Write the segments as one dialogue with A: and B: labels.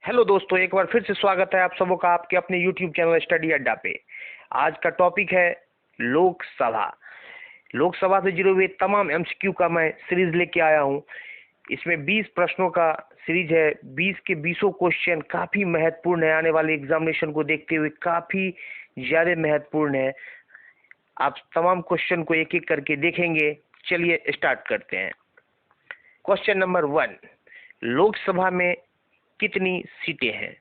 A: Hello दोस्तों, एक बार फिर से स्वागत है आप सबों का आपके अपने यूट्यूब चैनल स्टडी अड्डा पे। आज का टॉपिक है लोकसभा। लोकसभा से जुड़े हुए तमाम एमसीक्यू का मैं सीरीज लेके आया हूँ। इसमें 20 प्रश्नों का सीरीज है। 20 के 20 क्वेश्चन काफी महत्वपूर्ण है, आने वाले एग्जामिनेशन को देखते हुए काफी ज्यादा महत्वपूर्ण है। आप तमाम क्वेश्चन को एक एक करके देखेंगे। चलिए स्टार्ट करते हैं। क्वेश्चन नंबर 1, लोकसभा में कितनी सीटें हैं?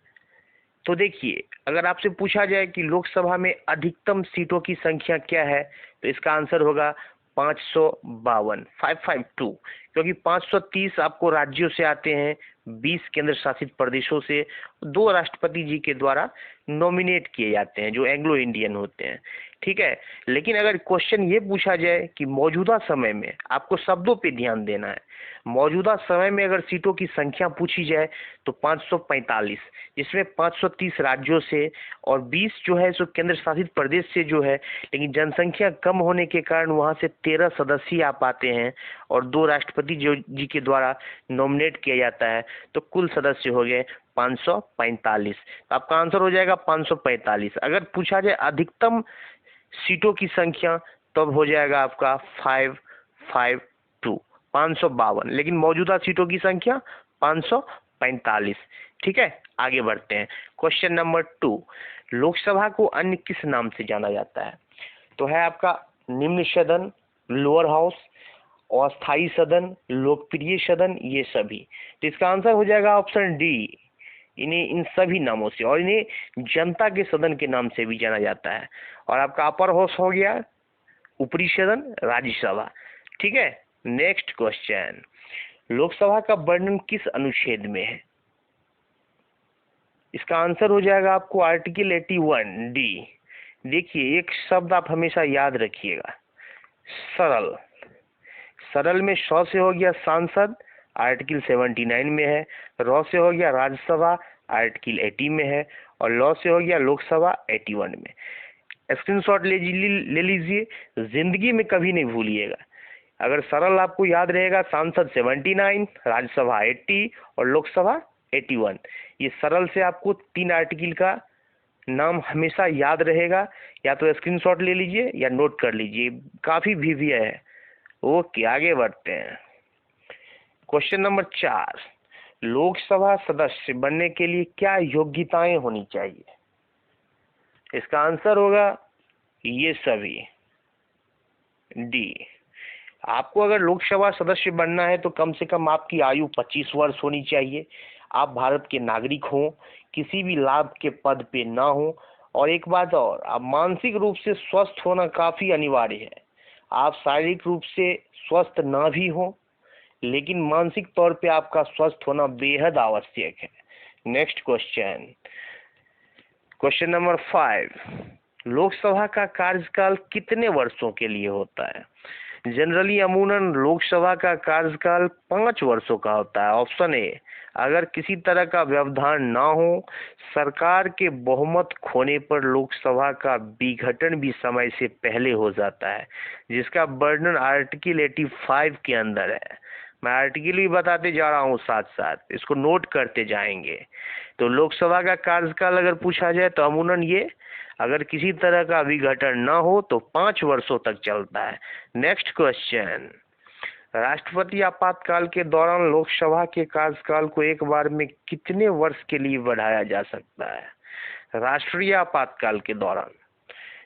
A: तो देखिए, अगर आपसे पूछा जाए कि लोकसभा में अधिकतम सीटों की संख्या क्या है, तो इसका आंसर होगा 552, 552, क्योंकि 530 आपको राज्यों से आते हैं, 20 केंद्र शासित प्रदेशों से, 2 राष्ट्रपति जी के द्वारा नॉमिनेट किए जाते हैं जो एंग्लो इंडियन होते हैं। ठीक है, लेकिन अगर क्वेश्चन ये पूछा जाए कि मौजूदा समय में, आपको शब्दों पे ध्यान देना है, मौजूदा समय में अगर सीटों की संख्या पूछी जाए तो 545, जिसमें 530 राज्यों से और 20 जो है सो केंद्र शासित प्रदेश से जो है, लेकिन जनसंख्या कम होने के कारण वहां से 13 सदस्य आ पाते हैं और 2 राष्ट्रपति जी के द्वारा नॉमिनेट किया जाता है, तो कुल सदस्य हो गए 545। तो आपका आंसर हो जाएगा 545। अगर पूछा जाए अधिकतम सीटों की संख्या, तब हो जाएगा आपका 552, 552, लेकिन मौजूदा सीटों की संख्या 545। ठीक है, आगे बढ़ते हैं। क्वेश्चन नंबर 2, लोकसभा को अन्य किस नाम से जाना जाता है? तो है आपका निम्न सदन, लोअर हाउस, अस्थायी सदन, लोकप्रिय सदन, ये सभी। तो इसका आंसर हो जाएगा ऑप्शन डी, इन्हें इन सभी नामों से, और इन्हें जनता के सदन के नाम से भी जाना जाता है। और आपका अपर हाउस हो गया, ऊपरी सदन राज्यसभा। ठीक है, नेक्स्ट क्वेश्चन, लोकसभा का वर्णन किस अनुच्छेद में है? इसका आंसर हो जाएगा आपको आर्टिकल 81 डी। देखिए, एक शब्द आप हमेशा याद रखिएगा, सरल। सरल में स से हो गया सांसद, आर्टिकल 79 में है। र से हो गया राज्यसभा, आर्टिकल 80 में है। और ल से हो गया लोकसभा, 81 में। स्क्रीनशॉट ले लीजिए, जिंदगी में कभी नहीं भूलिएगा। अगर सरल आपको याद रहेगा, सांसद 79, राज्यसभा 80 और लोकसभा 81। ये सरल से आपको 3 आर्टिकल का नाम हमेशा याद रहेगा। या तो स्क्रीनशॉट ले लीजिए या नोट कर लीजिए, काफी भी है। ओके, आगे बढ़ते हैं। क्वेश्चन नंबर 4, लोकसभा सदस्य बनने के लिए क्या योग्यताएं होनी चाहिए? इसका आंसर होगा ये सभी, डी। आपको अगर लोकसभा सदस्य बनना है तो कम से कम आपकी आयु 25 वर्ष होनी चाहिए, आप भारत के नागरिक हों, किसी भी लाभ के पद पे ना हो, और एक बात और, आप मानसिक रूप से स्वस्थ होना काफी अनिवार्य है। आप शारीरिक रूप से स्वस्थ ना भी हो, लेकिन मानसिक तौर पे आपका स्वस्थ होना बेहद आवश्यक है। Next question, question number 5, Lok Sabha का कार्यकाल कितने वर्षों के लिए होता है? जनरली अमूमन लोकसभा का कार्यकाल 5 वर्षों का होता है। ऑप्शन ए, अगर किसी तरह का व्यवधान ना हो, सरकार के बहुमत खोने पर लोकसभा का विघटन भी समय से पहले हो जाता है, जिसका वर्णन आर्टिकल 85 के अंदर है। मैं आर्टिकल भी बताते जा रहा हूँ, साथ साथ इसको नोट करते जाएंगे। तो लोकसभा का कार्यकाल अगर पूछा जाए तो अमूमन ये, अगर किसी तरह का विघटन ना हो तो 5 वर्षों तक चलता है। नेक्स्ट क्वेश्चन, राष्ट्रपति आपातकाल के दौरान लोकसभा के कार्यकाल को एक बार में कितने वर्ष के लिए बढ़ाया जा सकता है? राष्ट्रीय आपातकाल के दौरान,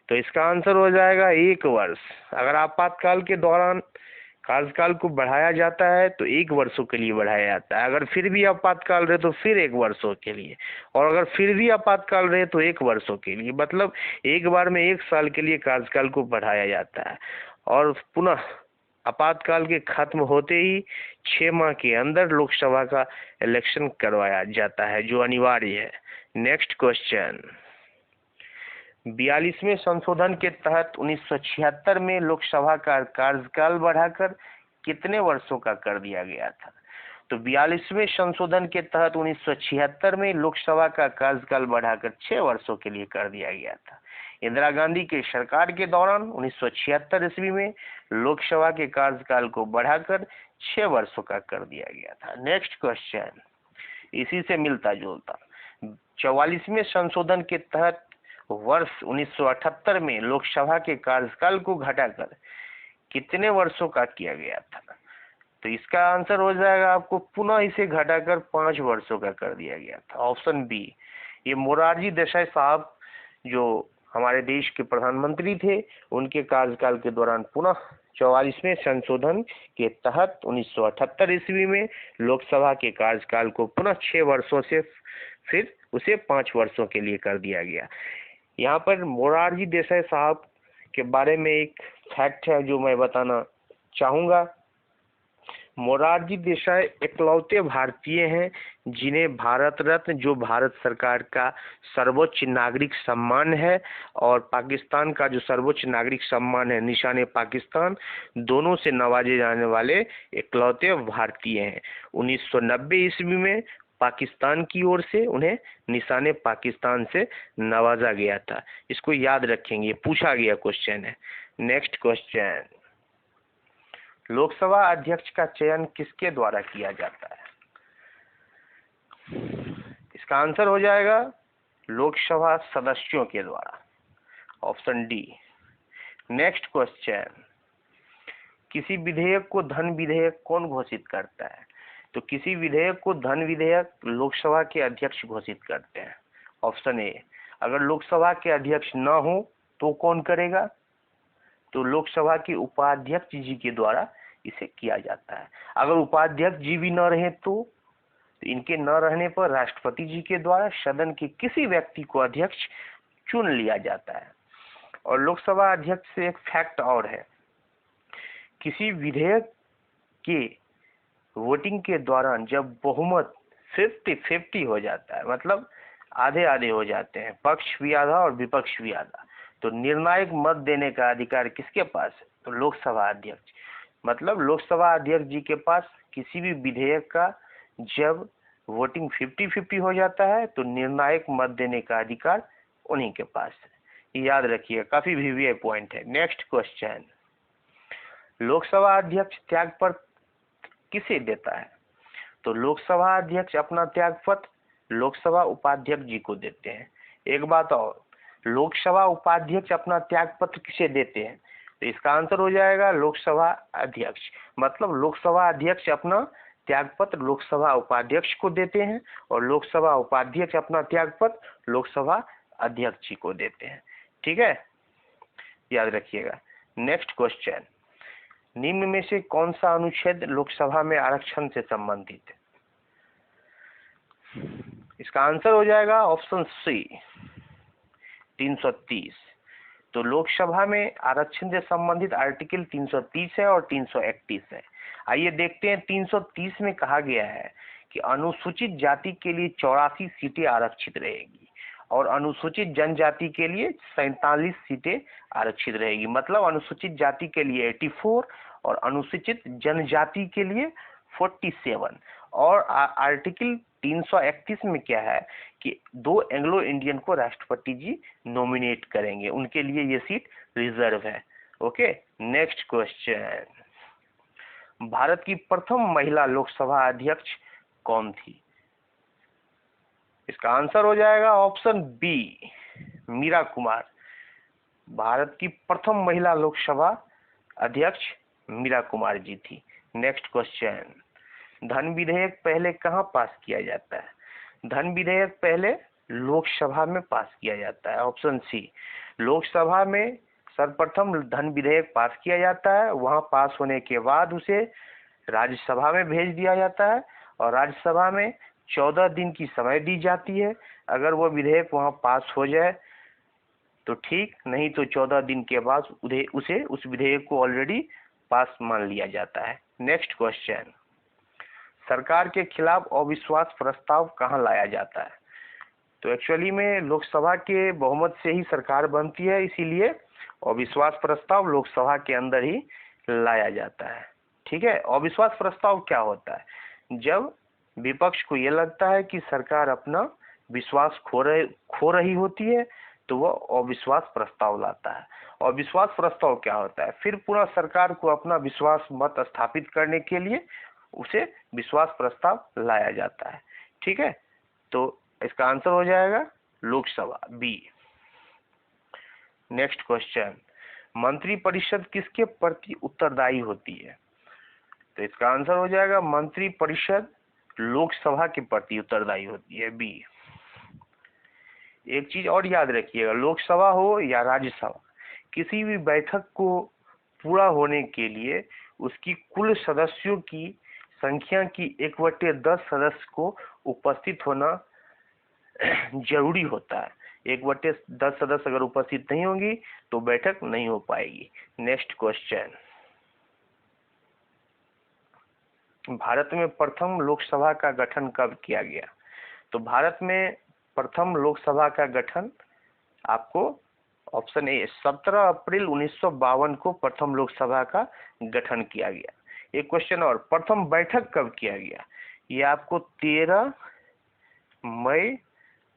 A: तो इसका आंसर हो जाएगा 1 वर्ष। अगर आपातकाल के दौरान कार्यकाल को बढ़ाया जाता है तो 1 वर्षों के लिए बढ़ाया जाता है। अगर फिर भी आपातकाल रहे तो फिर 1 वर्षों के लिए, और अगर फिर भी आपातकाल रहे तो 1 वर्षों के लिए। मतलब एक बार में 1 साल के लिए कार्यकाल को बढ़ाया जाता है, और पुनः आपातकाल के खत्म होते ही 6 माह के अंदर लोकसभा का इलेक्शन करवाया जाता है, जो अनिवार्य है। नेक्स्ट क्वेश्चन, 42वें संशोधन के तहत 1976 में लोकसभा का कार्यकाल बढ़ाकर कितने वर्षों का कर दिया गया था? तो 42वें संशोधन के तहत 1976 में लोकसभा का कार्यकाल बढ़ाकर 6 वर्षों के लिए कर दिया गया था। इंदिरा गांधी के सरकार के दौरान 1976 ईस्वी में लोकसभा के कार्यकाल को बढ़ाकर 6 वर्षों का कर दिया गया था। नेक्स्ट क्वेश्चन, इसी से मिलता जुलता, 44वें संशोधन के तहत वर्ष 1978 में लोकसभा के कार्यकाल को घटाकर कितने वर्षों का किया गया था? तो इसका आंसर हो जाएगा आपको, पुनः इसे घटाकर 5 वर्षों का कर दिया गया था। ऑप्शन बी, ये मोरारजी देसाई साहब जो हमारे देश के प्रधानमंत्री थे, उनके कार्यकाल के दौरान पुनः 44वें संशोधन के तहत 1978 ईस्वी में लोकसभा के कार्यकाल को पुनः 6 वर्षों से फिर उसे 5 वर्षों के लिए कर दिया गया। यहाँ पर मोरारजी देसाई साहब के बारे में एक फैक्ट है जो मैं बताना चाहूँगा। मोरारजी देसाई इकलौते भारतीय हैं जिन्हें भारत रत्न, जो भारत सरकार का सर्वोच्च नागरिक सम्मान है, और पाकिस्तान का जो सर्वोच्च नागरिक सम्मान है निशाने पाकिस्तान, दोनों से नवाजे जाने वाले इकलौते भारतीय हैं। 1990 ईस्वी में पाकिस्तान की ओर से उन्हें निशाने पाकिस्तान से नवाजा गया था। इसको याद रखेंगे, पूछा गया क्वेश्चन है। नेक्स्ट क्वेश्चन, लोकसभा अध्यक्ष का चयन किसके द्वारा किया जाता है? इसका आंसर हो जाएगा लोकसभा सदस्यों के द्वारा, ऑप्शन डी। नेक्स्ट क्वेश्चन, किसी विधेयक को धन विधेयक कौन घोषित करता है? तो किसी विधेयक को धन विधेयक लोकसभा के अध्यक्ष घोषित करते हैं। ऑप्शन ए, अगर लोकसभा के अध्यक्ष न हो तो कौन करेगा? तो लोकसभा के उपाध्यक्ष जी के द्वारा इसे किया जाता है। अगर उपाध्यक्ष जी भी न रहे तो इनके न रहने पर राष्ट्रपति जी के द्वारा सदन के किसी व्यक्ति को अध्यक्ष चुन लिया जाता है। और लोकसभा अध्यक्ष से एक फैक्ट और है, किसी विधेयक के वोटिंग के दौरान जब बहुमत 50-50 हो जाता है, मतलब आधे आधे हो जाते हैं, पक्ष भी आधा और विपक्ष भी आधा, तो निर्णायक मत देने का अधिकार किसके पास है? तो लोकसभा अध्यक्ष। मतलब लोकसभा अध्यक्ष जी के पास किसी भी विधेयक का जब वोटिंग 50-50 हो जाता है तो निर्णायक मत देने का अधिकार उन्हीं के पास है। याद रखिए, काफी वीवीआई पॉइंट है। नेक्स्ट क्वेश्चन, लोकसभा अध्यक्ष त्यागपत्र किसे देता है? तो लोकसभा अध्यक्ष अपना त्यागपत्र लोकसभा उपाध्यक्ष जी को देते हैं। एक बात और, लोकसभा उपाध्यक्ष अपना त्यागपत्र किसे देते हैं? तो इसका आंसर हो जाएगा लोकसभा अध्यक्ष। मतलब लोकसभा अध्यक्ष अपना त्यागपत्र लोकसभा उपाध्यक्ष को देते हैं और लोकसभा उपाध्यक्ष अपना त्यागपत्र लोकसभा अध्यक्ष जी को देते हैं। ठीक है, याद रखिएगा। नेक्स्ट क्वेश्चन, निम्न में से कौन सा अनुच्छेद लोकसभा में आरक्षण से संबंधित है? इसका आंसर हो जाएगा ऑप्शन सी, 330। तो लोकसभा में आरक्षण से संबंधित आर्टिकल 330 है और 331 है। आइए देखते हैं। 330 में कहा गया है कि अनुसूचित जाति के लिए 84 सीटें आरक्षित रहेगी और अनुसूचित जनजाति के लिए 47 सीटें आरक्षित रहेगी। मतलब अनुसूचित जाति के लिए 84 और अनुसूचित जनजाति के लिए 47। और आर्टिकल 331 में क्या है कि 2 एंग्लो इंडियन को राष्ट्रपति जी नॉमिनेट करेंगे, उनके लिए ये सीट रिजर्व है। ओके, नेक्स्ट क्वेश्चन, भारत की प्रथम महिला लोकसभा अध्यक्ष कौन थी? इसका आंसर हो जाएगा ऑप्शन बी, मीरा कुमार। भारत की प्रथम महिला लोकसभा अध्यक्ष मीरा कुमार जी थी। नेक्स्ट क्वेश्चन, धन विधेयक पहले कहाँ पास किया जाता है? धन विधेयक पहले लोकसभा में पास किया जाता है। ऑप्शन सी, लोकसभा में सर्वप्रथम धन विधेयक पास किया जाता है, वहां पास होने के बाद उसे राज्यसभा में भेज दिया जाता है और राज्यसभा में 14 दिन की समय दी जाती है। अगर वो विधेयक वहां पास हो जाए तो ठीक, नहीं तो 14 दिन के बाद उसे उस विधेयक को ऑलरेडी पास मान लिया जाता है। नेक्स्ट क्वेश्चन, सरकार के खिलाफ अविश्वास प्रस्ताव कहाँ लाया जाता है? तो एक्चुअली में लोकसभा के बहुमत से ही सरकार बनती है, इसीलिए अविश्वास प्रस्ताव लोकसभा के अंदर ही लाया जाता है। ठीक है, अविश्वास प्रस्ताव क्या होता है? जब विपक्ष को ये लगता है कि सरकार अपना विश्वास खो रही होती है तो वो अविश्वास प्रस्ताव लाता है। अविश्वास प्रस्ताव क्या होता है? फिर पूरा सरकार को अपना विश्वास मत स्थापित करने के लिए उसे विश्वास प्रस्ताव लाया जाता है। ठीक है, तो इसका आंसर हो जाएगा लोकसभा, बी। नेक्स्ट क्वेश्चन, मंत्रिपरिषद किसके प्रति उत्तरदायी होती है? तो इसका आंसर हो जाएगा मंत्रिपरिषद लोकसभा के प्रति उत्तरदायी होती है, बी। एक चीज और याद रखिएगा, लोकसभा हो या राज्यसभा, किसी भी बैठक को पूरा होने के लिए उसकी कुल सदस्यों की संख्या की 1/10 सदस्य को उपस्थित होना जरूरी होता है। 1/10 सदस्य अगर उपस्थित नहीं होंगी तो बैठक नहीं हो पाएगी। नेक्स्ट क्वेश्चन, भारत में प्रथम लोकसभा का गठन कब किया गया? तो भारत में प्रथम लोकसभा का गठन आपको ऑप्शन ए 17 अप्रैल 1952 को प्रथम लोकसभा का गठन किया गया। एक क्वेश्चन और, प्रथम बैठक कब किया गया? ये आपको 13 मई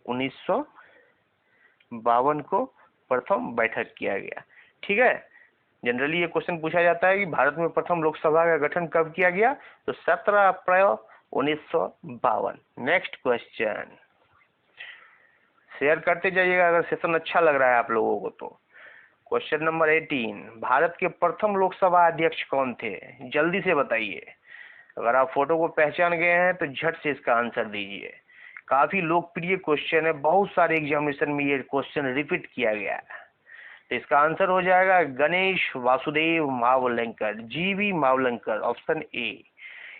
A: 1952 को प्रथम बैठक किया गया। ठीक है, जनरली ये क्वेश्चन पूछा जाता है कि भारत में प्रथम लोकसभा का गठन कब किया गया? तो 17 अप्रैल 1952। नेक्स्ट क्वेश्चन, शेयर करते जाइएगा अगर सेशन अच्छा लग रहा है आप लोगों को तो। क्वेश्चन नंबर 18, भारत के प्रथम लोकसभा अध्यक्ष कौन थे? जल्दी से बताइए। अगर आप फोटो को पहचान गए हैं तो झट से इसका आंसर दीजिए। काफी लोकप्रिय क्वेश्चन है, बहुत सारे एग्जामिनेशन में ये क्वेश्चन रिपीट किया गया है। तो इसका आंसर हो जाएगा गणेश वासुदेव मावलंकर, जीवी मावलंकर, ऑप्शन ए।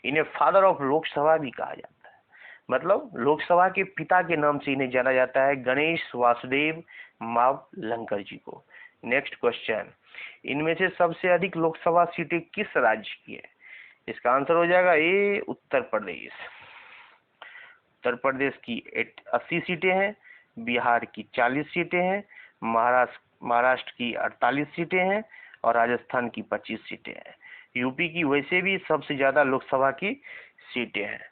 A: इन्हें फादर ऑफ लोकसभा भी कहा जाता है, मतलब लोकसभा के पिता के नाम से इन्हें जाना जाता है, गणेश वासुदेव मावलंकर जी को। नेक्स्ट क्वेश्चन, इनमें से सबसे अधिक लोकसभा सीटें किस राज्य की है? इसका आंसर हो जाएगा ए उत्तर प्रदेश। उत्तर प्रदेश की 80 सीटें हैं, बिहार की 40 सीटें हैं, महाराष्ट्र की 48 सीटें हैं और राजस्थान की 25 सीटें हैं। यूपी की वैसे भी सबसे ज्यादा लोकसभा की सीटें हैं।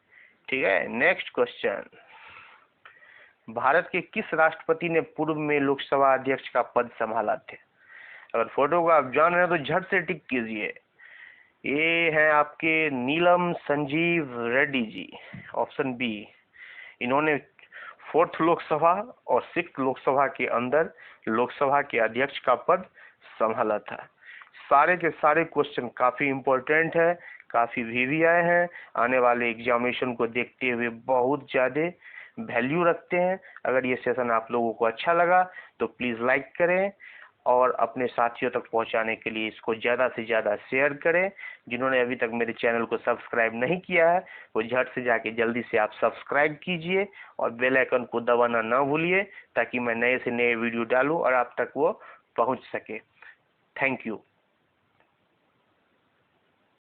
A: ठीक है, नेक्स्ट क्वेश्चन, भारत के किस राष्ट्रपति ने पूर्व में लोकसभा अध्यक्ष का पद संभाला थे? अगर फोटो को आप जान रहे हैं तो झट से टिक कीजिए। ये है आपके नीलम संजीव रेड्डी जी, ऑप्शन बी। इन्होंने 4th लोकसभा और 6th लोकसभा के अंदर लोकसभा के अध्यक्ष का पद संभाला था। सारे के सारे क्वेश्चन काफी इम्पोर्टेंट है, काफी भी आए हैं, आने वाले एग्जामिनेशन को देखते हुए बहुत ज्यादा वैल्यू रखते हैं। अगर ये सेशन आप लोगों को अच्छा लगा तो प्लीज लाइक करें और अपने साथियों तक पहुंचाने के लिए इसको ज़्यादा से ज़्यादा शेयर करें। जिन्होंने अभी तक मेरे चैनल को सब्सक्राइब नहीं किया है वो झट से जाके जल्दी से आप सब्सक्राइब कीजिए और बेल आइकन को दबाना ना भूलिए ताकि मैं नए से नए वीडियो डालूं और आप तक वो पहुंच सके। Thank you.